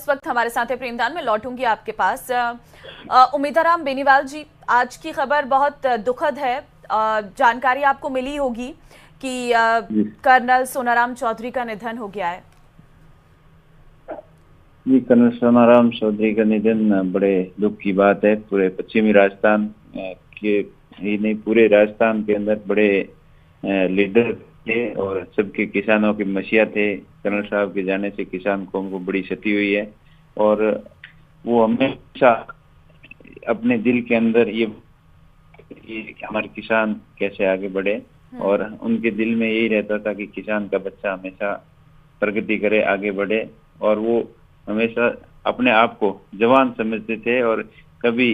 वक्त हमारे साथ है प्रेमदान। में लौटूंगी आपके पास। उम्मीदाराम बेनीवाल जी, आज की खबर बहुत दुखद है। जानकारी आपको मिली होगी कि कर्नल सोनाराम चौधरी का निधन हो गया है। जी, कर्नल सोनाराम चौधरी का निधन बड़े दुख की बात है। पूरे पश्चिमी राजस्थान के ही नहीं, पूरे राजस्थान के अंदर बड़े लीडर थे और सबके किसानों की मसीहा थे। कर्नल साहब के जाने से किसान कौम को बड़ी क्षति हुई है और वो हमेशा अपने दिल के अंदर ये हमारे किसान कैसे आगे बढ़े, और उनके दिल में यही रहता था कि किसान का बच्चा हमेशा प्रगति करे, आगे बढ़े। और वो हमेशा अपने आप को जवान समझते थे और कभी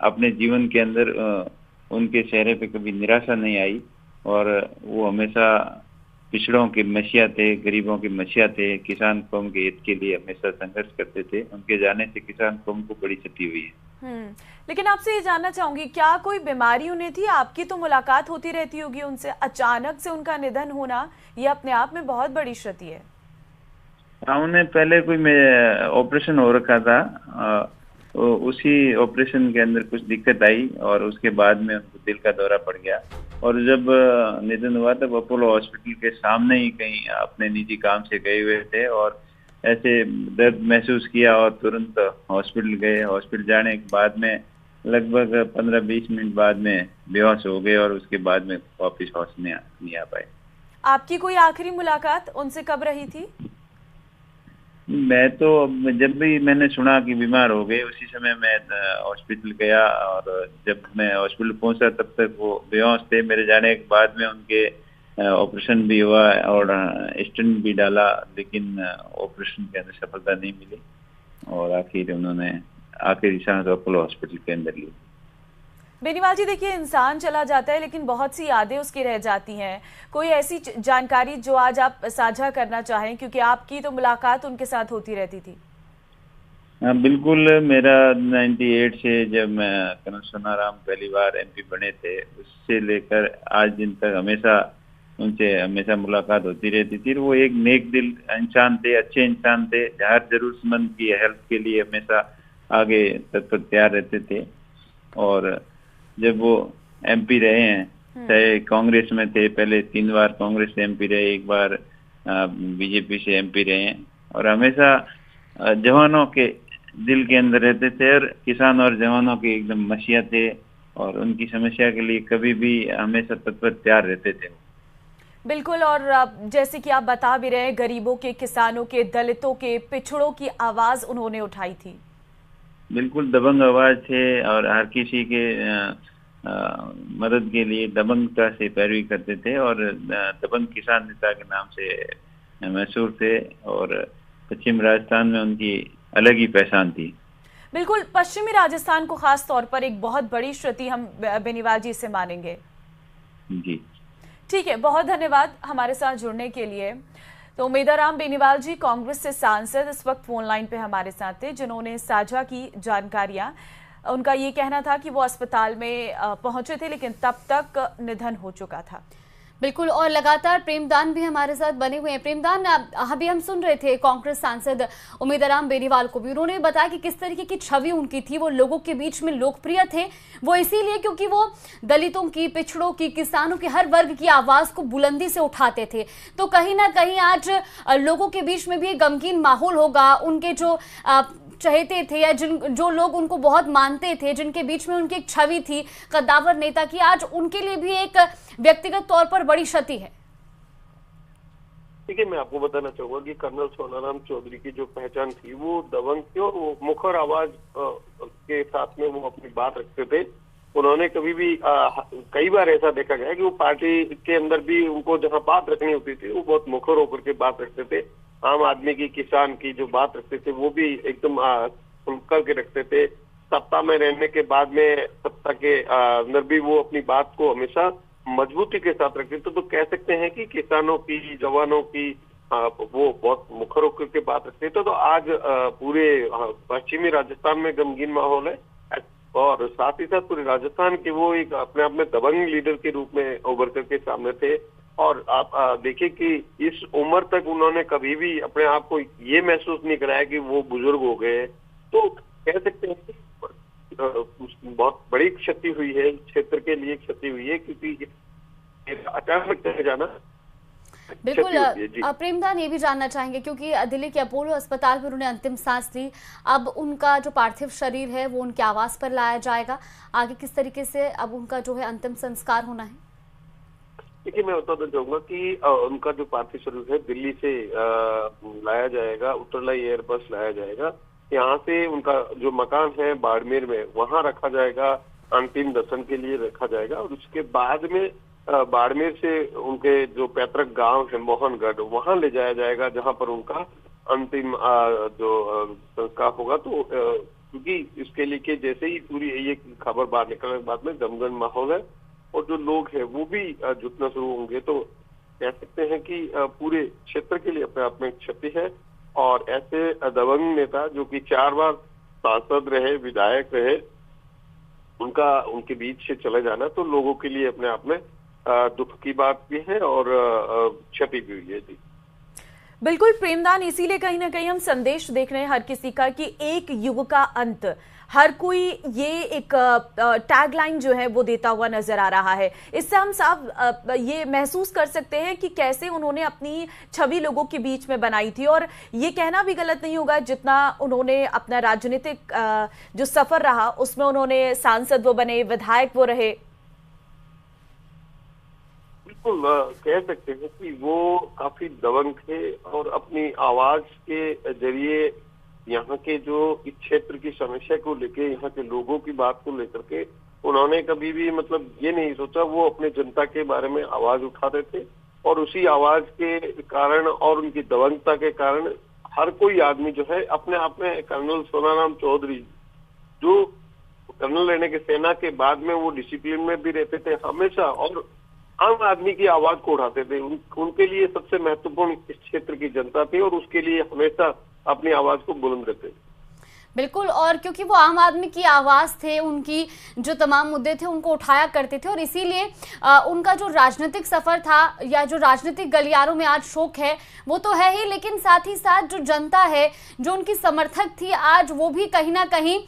अपने जीवन के अंदर उनके चेहरे पे कभी निराशा नहीं आई। और वो हमेशा पिछड़ों के मसीहा थे, गरीबों के मसीहा थे, किसान कौम के हित के लिए हमेशा संघर्ष करते थे। उनके जाने से किसान कौम को बड़ी क्षति हुई है। लेकिन आपसे ये जानना चाहूंगी, क्या कोई बीमारी उन्हें थी? आपकी तो मुलाकात होती रहती होगी उनसे, अचानक से उनका निधन होना ये अपने आप में बहुत बड़ी क्षति है। हाँ, उन्हें पहले कोई ऑपरेशन हो रखा था, उसी ऑपरेशन के अंदर कुछ दिक्कत आई और उसके बाद में उनको दिल का दौरा पड़ गया। और जब निधन हुआ तब अपोलो हॉस्पिटल के सामने ही कहीं अपने निजी काम से गए हुए थे और ऐसे दर्द महसूस किया और तुरंत हॉस्पिटल गए। हॉस्पिटल जाने के बाद में लगभग 15-20 मिनट बाद में बेहोश हो गए और उसके बाद में वापिस होश नहीं आ पाए। आपकी कोई आखिरी मुलाकात उनसे कब रही थी? मैं तो जब भी मैंने सुना कि बीमार हो गए उसी समय मैं हॉस्पिटल गया और जब मैं हॉस्पिटल पहुंचा तब तक वो बेहोश थे। मेरे जाने के बाद में उनके ऑपरेशन भी हुआ और स्टेंट भी डाला, लेकिन ऑपरेशन के अंदर सफलता नहीं मिली और आखिर उन्होंने आखिरी सांस अपोलो हॉस्पिटल के अंदर ली। बेनीवाल जी, देखिए, इंसान चला जाता है लेकिन बहुत सी यादें उसकी रह जाती हैं। कोई ऐसी जानकारी जो आज आप साझा करना चाहें, क्योंकि आपकी तो मुलाकात उनके साथ होती रहती थी। हाँ बिल्कुल, मेरा 98 से जब मैं कर्नल सोनाराम पहली बार MP बने थे उससे लेकर आज दिन तक हमेशा उनसे हमेशा मुलाकात होती रहती थी। वो एक नेक दिल इंसान थे, अच्छे इंसान थे, हर जरूरतमंद की हेल्प के लिए हमेशा आगे तत्पर तैयार रहते थे। और जब वो MP रहे हैं, चाहे कांग्रेस में थे, पहले 3 बार कांग्रेस से MP रहे, 1 बार BJP से MP रहे हैं और हमेशा जवानों के दिल के अंदर रहते थे और किसान और जवानों के एकदम मसीहा थे और उनकी समस्या के लिए कभी भी हमेशा तत्पर तैयार रहते थे। बिल्कुल, और जैसे कि आप बता भी रहे हैं, गरीबों के, किसानों के, दलितों के, पिछड़ों की आवाज उन्होंने उठाई थी। बिल्कुल दबंग आवाज थे और हर किसी के मदद के लिए दबंगता से पैरवी करते थे और दबंग किसान नेता के नाम से मशहूर थे और पश्चिम राजस्थान में उनकी अलग ही पहचान थी। बिल्कुल, पश्चिमी राजस्थान को खास तौर पर एक बहुत बड़ी क्षति हम बेनीवाल जी से मानेंगे। जी ठीक है, बहुत धन्यवाद हमारे साथ जुड़ने के लिए। तो उम्मीदाराम बेनीवाल जी, कांग्रेस से सांसद, इस वक्त फोन लाइन पे हमारे साथ थे, जिन्होंने साझा की जानकारियां। उनका ये कहना था कि वो अस्पताल में पहुंचे थे लेकिन तब तक निधन हो चुका था। बिल्कुल, और लगातार प्रेमदान भी हमारे साथ बने हुए हैं। प्रेमदान, अभी हम सुन रहे थे कांग्रेस सांसद उम्मीदाराम बेनीवाल को भी, उन्होंने बताया कि किस तरीके की छवि उनकी थी। वो लोगों के बीच में लोकप्रिय थे, वो इसीलिए क्योंकि वो दलितों की, पिछड़ों की, किसानों की, हर वर्ग की आवाज को बुलंदी से उठाते थे। तो कहीं ना कहीं आज लोगों के बीच में भी एक गमगीन माहौल होगा। उनके जो चहेते थे या जो लोग उनको बहुत मानते थे, जिनके बीच में उनकी एक छवि थी कद्दावर नेता की, आज उनके लिए भी एक व्यक्तिगत तौर पर बड़ी क्षति है। देखिए, मैं आपको बताना चाहूंगा कि कर्नल सोनाराम चौधरी की जो पहचान थी वो दबंग थी और वो मुखर आवाज के साथ में वो अपनी बात रखते थे। उन्होंने कभी भी कई बार ऐसा देखा गया कि वो पार्टी के अंदर भी उनको जहां बात रखनी होती थी वो बहुत मुखर होकर के बात रखते थे। आम आदमी की, किसान की जो बात रखते थे वो भी एकदम खुल करके रखते थे। सत्ता में रहने के बाद में सत्ता के अंदर भी वो अपनी बात को हमेशा मजबूती के साथ रखते थे। तो कह सकते हैं कि किसानों की, जवानों की वो बहुत मुखर होकर के बात रखते थे। तो आज पूरे पश्चिमी राजस्थान में गमगीन माहौल है और साथ ही साथ पूरे राजस्थान के वो एक अपने आप में दबंग लीडर के रूप में उभर करके सामने थे। और आप देखिए कि इस उम्र तक उन्होंने कभी भी अपने आप को ये महसूस नहीं कराया कि वो बुजुर्ग हो गए हैं। तो कह सकते हैं कि बहुत बड़ी क्षति हुई है, क्षेत्र के लिए क्षति हुई है, क्योंकि अचानक चले जाना बिल्कुल। क्षति होती है। जी प्रेमदान, ये भी जानना चाहेंगे क्योंकि दिल्ली के अपोलो अस्पताल में उन्होंने अंतिम सांस ली, अब उनका जो पार्थिव शरीर है वो उनके आवास पर लाया जाएगा, आगे किस तरीके से अब उनका जो है अंतिम संस्कार होना है? देखिए, मैं बताना चाहूंगा कि उनका जो पार्थिव शरीर है दिल्ली से लाया जाएगा, उत्तरलाई एयरबस लाया जाएगा। यहाँ से उनका जो मकान है बाड़मेर में, वहाँ रखा जाएगा, अंतिम दर्शन के लिए रखा जाएगा। और उसके बाद में बाड़मेर से उनके जो पैतृक गांव है मोहनगढ़, वहाँ ले जाया जाएगा, जहाँ पर उनका अंतिम जो संस्कार होगा। तो क्योंकि इसके लिए कि जैसे ही पूरी ये खबर बाहर निकलने के बाद में दमदम माहौल है और जो लोग हैं वो भी जुटना शुरू होंगे, तो कह सकते हैं कि पूरे क्षेत्र के लिए अपने आप में क्षति है। और ऐसे दबंग नेता जो कि 4 बार सांसद रहे, विधायक रहे, उनके बीच से चले जाना तो लोगों के लिए अपने आप में दुख की बात भी है और क्षति भी हुई है। जी बिल्कुल प्रेमदान, इसीलिए कहीं ना कहीं हम संदेश देख रहे हैं हर किसी का कि एक युग का अंत, हर कोई ये एक टैगलाइन जो है वो देता हुआ नजर आ रहा है। इससे हम साफ ये महसूस कर सकते हैं कि कैसे उन्होंने अपनी छवि लोगों के बीच में बनाई थी। और ये कहना भी गलत नहीं होगा, जितना उन्होंने अपना राजनीतिक जो सफर रहा उसमें उन्होंने सांसद वो बने, विधायक वो रहे। बिल्कुल कह सकते हैं कि वो काफी दबंग थे और अपनी आवाज के जरिए यहाँ के जो इस क्षेत्र की समस्या को लेके, यहाँ के लोगों की बात को लेकर के उन्होंने कभी भी मतलब ये नहीं सोचा। वो अपने जनता के बारे में आवाज उठाते थे और उसी आवाज के कारण और उनकी दबंगता के कारण हर कोई आदमी जो है अपने आप में, कर्नल सोनाराम चौधरी जो कर्नल रहने के सेना के बाद में वो डिसिप्लिन में भी रहते थे हमेशा और आम आदमी की आवाज को उठाते थे। उनके लिए सबसे महत्वपूर्ण इस क्षेत्र की जनता थी और उसके लिए हमेशा अपनी आवाज को बुलंद रखते। बिल्कुल, और क्योंकि वो आम आदमी की आवाज थे, उनकी जो तमाम मुद्दे थे उनको उठाया करते थे और इसीलिए उनका जो राजनीतिक सफर था या जो राजनीतिक गलियारों में आज शोक है वो तो है ही, लेकिन साथ ही साथ जो जनता है, जो उनकी समर्थक थी, आज वो भी कहीं ना कहीं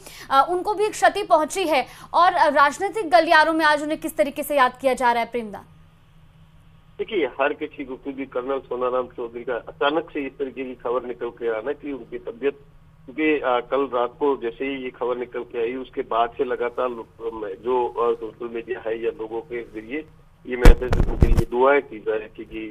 उनको भी क्षति पहुंची है। और राजनीतिक गलियारों में आज उन्हें किस तरीके से याद किया जा रहा है प्रेमदान? देखिए, हर किसी को, क्योंकि कर्नल सोनाराम चौधरी का अचानक से इस तरीके की खबर निकल के आना कि उनकी तबीयत, क्योंकि कल रात को जैसे ही ये खबर निकल के आई उसके बाद से लगातार जो सोशल मीडिया है या लोगों के जरिए ये मैसेज उनके लिए दुआएं की जाए कि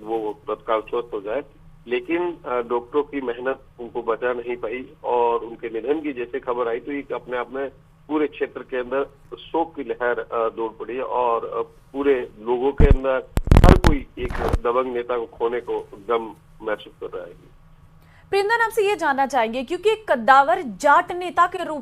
वो तत्काल स्वस्थ हो जाए। लेकिन डॉक्टरों की मेहनत उनको बचा नहीं पाई और उनके निधन की जैसे खबर आई तो ये अपने आप में पूरे क्षेत्र के अंदर शोक की लहर दौड़ पड़ी और पूरे लोगों के अंदर हर कोई एक दबंग नेता को खोने को गम महसूस कर रहा है। प्रेमदान, आपसे ये जानना चाहेंगे क्योंकि कद्दावर जाट नेता के रूप